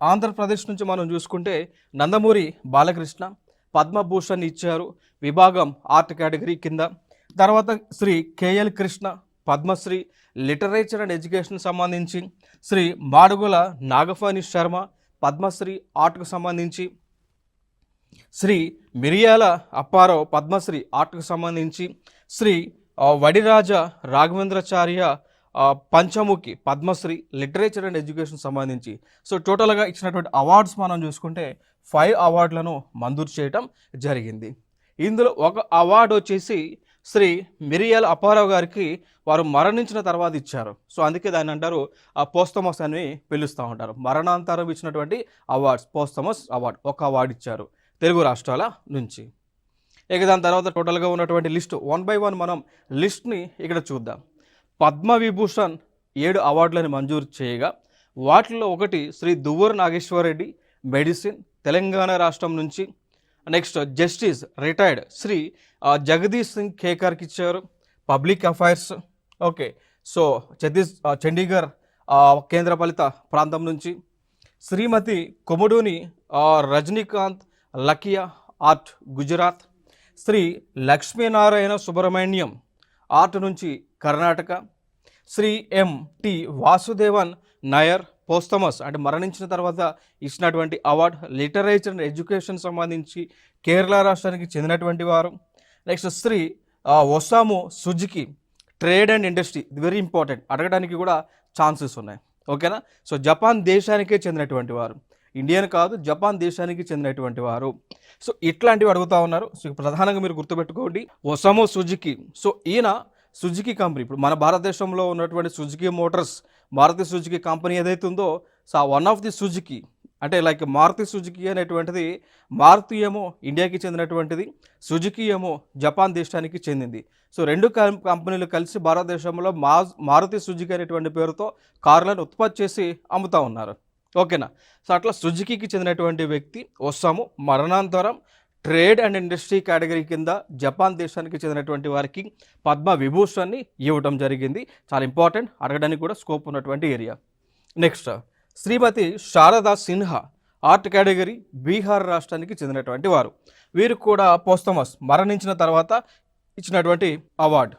ఆంధ్రప్రదేశ్ నుంచి మనం చూసుకుంటే నందమూరి బాలకృష్ణ పద్మభూషణ్ ఇచ్చారు విభాగం ఆర్ట్ కేటగిరీ కింద. తర్వాత Shri KL Krishna Padmashri literature and education సంబంధించి, శ్రీ మాడుగుల నాగఫణి శర్మ పద్మశ్రీ ఆర్ట్కు సంబంధించి, శ్రీ మిరియాల అప్పారావు పద్మశ్రీ ఆర్ట్కు సంబంధించి, Shri Vadiraja Raghavendracharya Panchamukhi Padmashri literature and education సంబంధించి. సో టోటల్గా ఇచ్చినటువంటి అవార్డ్స్ మనం చూసుకుంటే 5 అవార్డులను మంజూరు చేయటం జరిగింది. ఇందులో ఒక అవార్డు వచ్చేసి శ్రీ మిరియాల అప్పారావు గారికి వారు మరణించిన తర్వాత ఇచ్చారు. సో అందుకే దాన్ని అంటారు పోస్తమస్ అని పిలుస్తూ ఉంటారు. మరణాంతరం ఇచ్చినటువంటి అవార్డ్స్ పోస్తమస్ అవార్డు, ఒక అవార్డు ఇచ్చారు తెలుగు రాష్ట్రాల నుంచి. ఇక దాని తర్వాత టోటల్గా ఉన్నటువంటి లిస్టు 1 by 1 మనం లిస్ట్ని ఇక్కడ చూద్దాం. పద్మవిభూషణ్ 7 అవార్డులను మంజూరు చేయగా వాటిలో ఒకటి శ్రీ దువ్వూరు నాగేశ్వరరెడ్డి మెడిసిన్ తెలంగాణ రాష్ట్రం నుంచి. Next justice retired Shri Jagdish Singh ఖేకర్కి ఇచ్చారు public affairs. Okay, so Chandigarh కేంద్రపాలిత ప్రాంతం నుంచి. శ్రీమతి కొముడూని రజనీకాంత్ లకియా ఆర్ట్ గుజరాత్. శ్రీ లక్ష్మీనారాయణ సుబ్రహ్మణ్యం ఆర్ట్ నుంచి కర్ణాటక. శ్రీ ఎంటి వాసుదేవన్ నాయర్ పోస్తమస్ అంటే మరణించిన తర్వాత ఇచ్చినటువంటి అవార్డు లిటరేచర్ అండ్ ఎడ్యుకేషన్ సంబంధించి కేరళ రాష్ట్రానికి చెందినటువంటి వారు. Next Shri Osamu Suzuki trade and industry, ఇది వెరీ ఇంపార్టెంట్, అడగడానికి కూడా ఛాన్సెస్ ఉన్నాయి. ఓకేనా, సో జపాన్ దేశానికే చెందినటువంటి వారు, ఇండియన్ కాదు జపాన్ దేశానికి చెందినటువంటి వారు. సో ఇట్లాంటివి అడుగుతూ ఉన్నారు. సో ప్రధానంగా మీరు గుర్తుపెట్టుకోండి ఒసాము సుజుకి. సో ఈయన సుజుకి కంపెనీ, ఇప్పుడు మన భారతదేశంలో ఉన్నటువంటి Suzuki motors Maruti Suzuki company ఏదైతే ఉందో, so one of the Suzuki అంటే లైక్ మారుతి సుజుకి అనేటువంటిది మారుతి ఏమో ఇండియాకి చెందినటువంటిది, సుజుకి ఏమో జపాన్ దేశానికి చెందింది. సో రెండు కంపెనీలు కలిసి భారతదేశంలో మారుతి సుజుకి అనేటువంటి పేరుతో కార్లను ఉత్పత్తి చేసి అమ్ముతూ ఉన్నారు. ఓకేనా, సో అట్లా సుజుకికి చెందినటువంటి వ్యక్తి ఒసాము మరణాంతరం ట్రేడ్ అండ్ ఇండస్ట్రీ కేటగిరీ కింద జపాన్ దేశానికి చెందినటువంటి వారికి పద్మ విభూషణ్ని ఇవ్వడం జరిగింది. చాలా ఇంపార్టెంట్, అడగడానికి కూడా స్కోప్ ఉన్నటువంటి ఏరియా. నెక్స్ట్ శ్రీమతి శారదా సిన్హా ఆర్ట్ కేటగిరీ బీహార్ రాష్ట్రానికి చెందినటువంటి వారు. వీరు కూడా పోస్తమస్ మరణించిన తర్వాత ఇచ్చినటువంటి అవార్డు